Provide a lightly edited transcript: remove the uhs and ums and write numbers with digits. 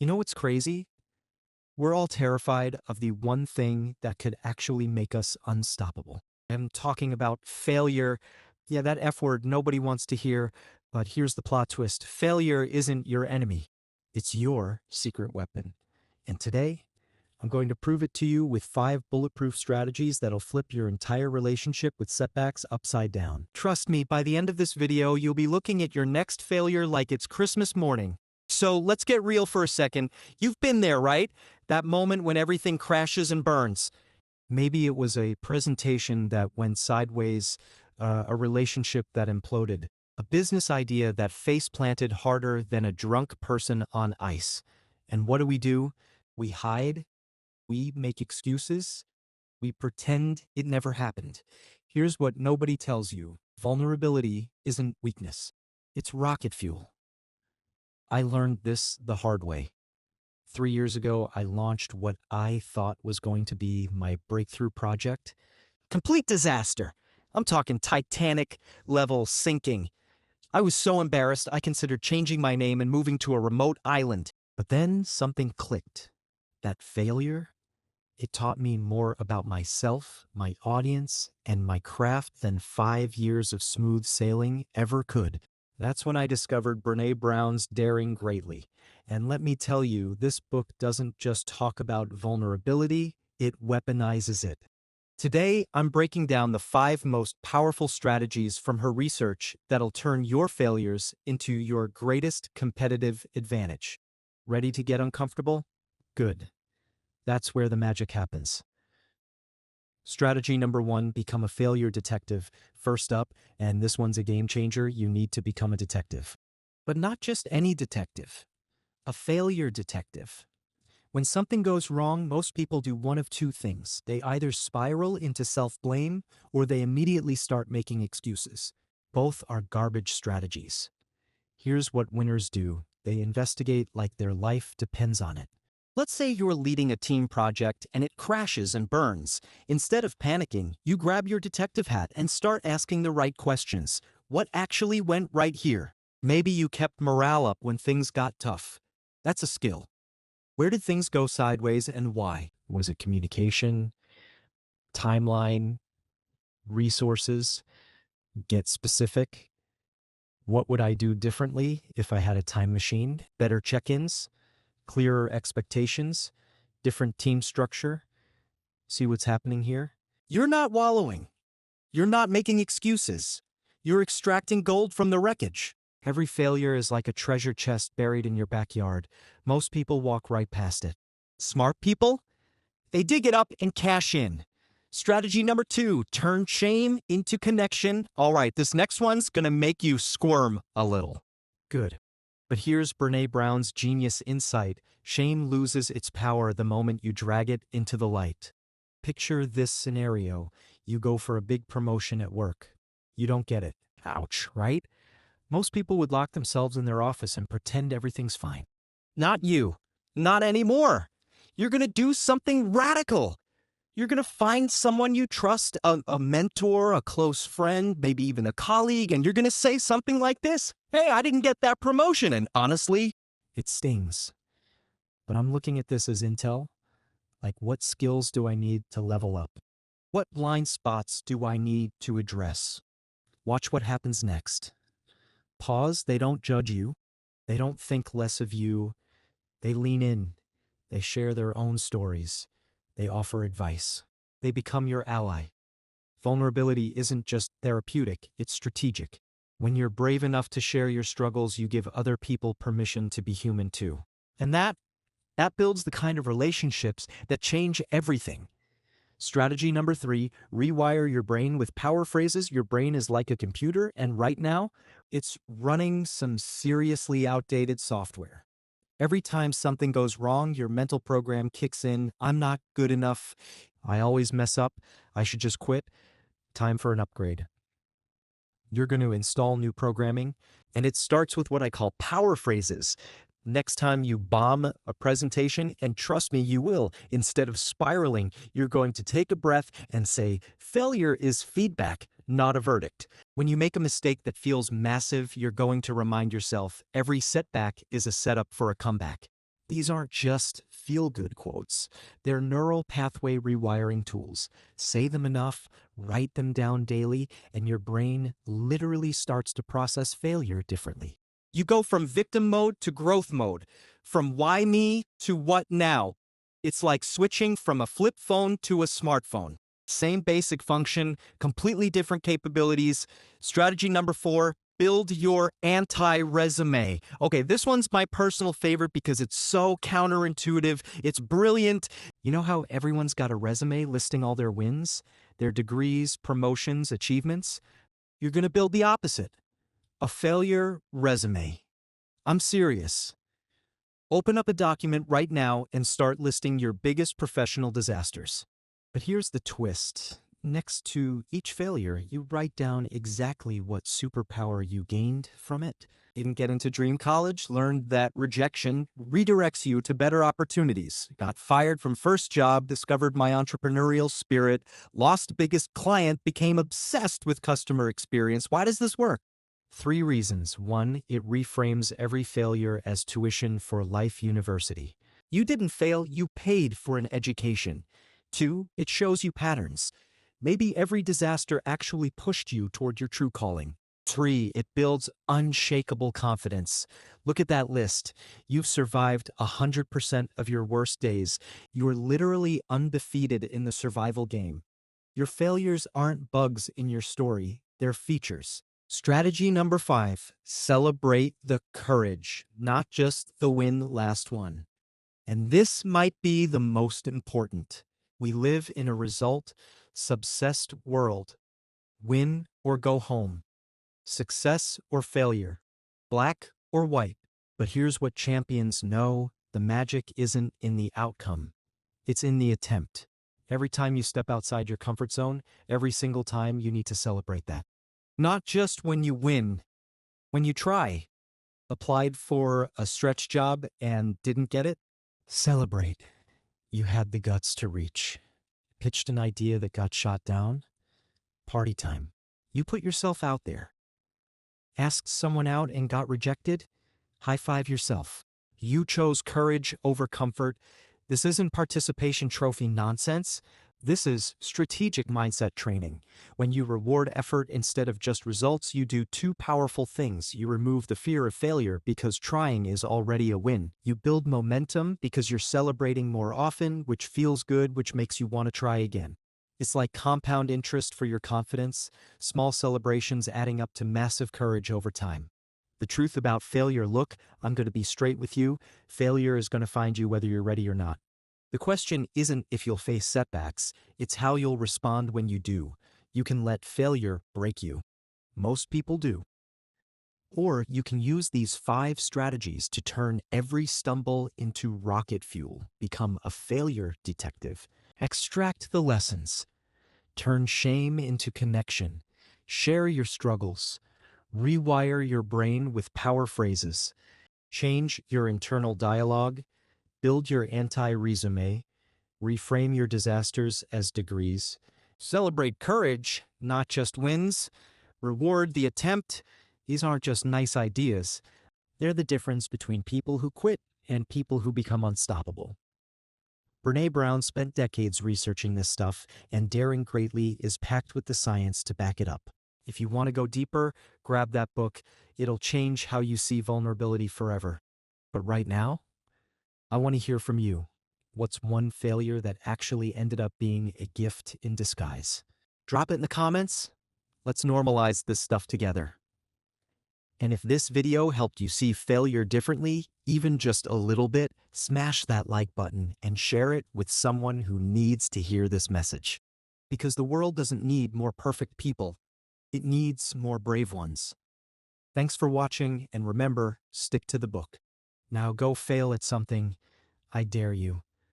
You know what's crazy? We're all terrified of the one thing that could actually make us unstoppable. I'm talking about failure. Yeah, that F word nobody wants to hear, but here's the plot twist. Failure isn't your enemy. It's your secret weapon. And today, I'm going to prove it to you with 5 bulletproof strategies that'll flip your entire relationship with setbacks upside down. Trust me, by the end of this video, you'll be looking at your next failure like it's Christmas morning. So let's get real for a second. You've been there, right? That moment when everything crashes and burns. Maybe it was a presentation that went sideways, a relationship that imploded, a business idea that face planted harder than a drunk person on ice. And what do? We hide, we make excuses, we pretend it never happened. Here's what nobody tells you. Vulnerability isn't weakness. It's rocket fuel. I learned this the hard way. 3 years ago, I launched what I thought was going to be my breakthrough project. Complete disaster. I'm talking Titanic level sinking. I was so embarrassed, I considered changing my name and moving to a remote island. But then something clicked. That failure, it taught me more about myself, my audience, and my craft than 5 years of smooth sailing ever could. That's when I discovered Brené Brown's Daring Greatly. And let me tell you, this book doesn't just talk about vulnerability, it weaponizes it. Today, I'm breaking down the 5 most powerful strategies from her research that'll turn your failures into your greatest competitive advantage. Ready to get uncomfortable? Good. That's where the magic happens. Strategy number 1, become a failure detective. First up, and this one's a game changer, you need to become a detective. But not just any detective, a failure detective. When something goes wrong, most people do one of 2 things. They either spiral into self-blame or they immediately start making excuses. Both are garbage strategies. Here's what winners do. They investigate like their life depends on it. Let's say you're leading a team project and it crashes and burns. Instead of panicking, you grab your detective hat and start asking the right questions. What actually went right here? Maybe you kept morale up when things got tough. That's a skill. Where did things go sideways and why? Was it communication, timeline, resources? Get specific. What would I do differently if I had a time machine? Better check-ins, clearer expectations, different team structure. See what's happening here? You're not wallowing. You're not making excuses. You're extracting gold from the wreckage. Every failure is like a treasure chest buried in your backyard. Most people walk right past it. Smart people? They dig it up and cash in. Strategy number 2, turn shame into connection. All right, this next one's gonna make you squirm a little. Good. But here's Brené Brown's genius insight. Shame loses its power the moment you drag it into the light. Picture this scenario. You go for a big promotion at work. You don't get it. Ouch, right? Most people would lock themselves in their office and pretend everything's fine. Not you. Not anymore. You're going to do something radical. You're going to find someone you trust, a mentor, a close friend, maybe even a colleague, and you're going to say something like this. Hey, I didn't get that promotion, and honestly, it stings. But I'm looking at this as intel. Like, what skills do I need to level up? What blind spots do I need to address? Watch what happens next. Pause. They don't judge you. They don't think less of you. They lean in. They share their own stories. They offer advice. They become your ally. Vulnerability isn't just therapeutic, it's strategic. When you're brave enough to share your struggles, you give other people permission to be human too. And that builds the kind of relationships that change everything. Strategy number 3, rewire your brain with power phrases. Your brain is like a computer, and right now, it's running some seriously outdated software. Every time something goes wrong, your mental program kicks in. I'm not good enough. I always mess up. I should just quit. Time for an upgrade. You're going to install new programming, and it starts with what I call power phrases. Next time you bomb a presentation, and trust me, you will, instead of spiraling, you're going to take a breath and say, failure is feedback, not a verdict. When you make a mistake that feels massive, you're going to remind yourself, every setback is a setup for a comeback. These aren't just feel-good quotes. They're neural pathway rewiring tools. Say them enough, write them down daily, and your brain literally starts to process failure differently. You go from victim mode to growth mode, from why me to what now. It's like switching from a flip phone to a smartphone. Same basic function, completely different capabilities. Strategy number 4, build your anti-resume. Okay, this one's my personal favorite because it's so counterintuitive. It's brilliant. You know how everyone's got a resume listing all their wins, their degrees, promotions, achievements? You're going to build the opposite. A failure resume. I'm serious. Open up a document right now and start listing your biggest professional disasters. But here's the twist. Next to each failure, you write down exactly what superpower you gained from it. Didn't get into dream college, learned that rejection redirects you to better opportunities. Got fired from first job, discovered my entrepreneurial spirit, lost biggest client, became obsessed with customer experience. Why does this work? 3 reasons. 1, it reframes every failure as tuition for life university. You didn't fail, you paid for an education. 2, it shows you patterns. Maybe every disaster actually pushed you toward your true calling. 3, it builds unshakable confidence. Look at that list. You've survived 100% of your worst days. You're literally undefeated in the survival game. Your failures aren't bugs in your story, they're features. Strategy number 5, celebrate the courage, not just the win last one. And this might be the most important. We live in a result-obsessed world. Win or go home. Success or failure. Black or white. But here's what champions know. The magic isn't in the outcome. It's in the attempt. Every time you step outside your comfort zone, every single time you need to celebrate that. Not just when you win, when you try. Applied for a stretch job and didn't get it? Celebrate. You had the guts to reach. Pitched an idea that got shot down? Party time. You put yourself out there. Asked someone out and got rejected? High five yourself. You chose courage over comfort. This isn't participation trophy nonsense. This is strategic mindset training. When you reward effort instead of just results, you do 2 powerful things. You remove the fear of failure because trying is already a win. You build momentum because you're celebrating more often, which feels good, which makes you want to try again. It's like compound interest for your confidence, small celebrations adding up to massive courage over time. The truth about failure, look, I'm going to be straight with you. Failure is going to find you whether you're ready or not. The question isn't if you'll face setbacks, it's how you'll respond when you do. You can let failure break you. Most people do. Or you can use these 5 strategies to turn every stumble into rocket fuel, become a failure detective, extract the lessons, turn shame into connection, share your struggles, rewire your brain with power phrases, change your internal dialogue, build your anti-resume, reframe your disasters as degrees, celebrate courage, not just wins, reward the attempt. These aren't just nice ideas. They're the difference between people who quit and people who become unstoppable. Brené Brown spent decades researching this stuff, and Daring Greatly is packed with the science to back it up. If you want to go deeper, grab that book. It'll change how you see vulnerability forever. But right now, I want to hear from you. What's one failure that actually ended up being a gift in disguise? Drop it in the comments. Let's normalize this stuff together. And if this video helped you see failure differently, even just a little bit, smash that like button and share it with someone who needs to hear this message. Because the world doesn't need more perfect people. It needs more brave ones. Thanks for watching, and remember, stick to the book. Now go fail at something. I dare you.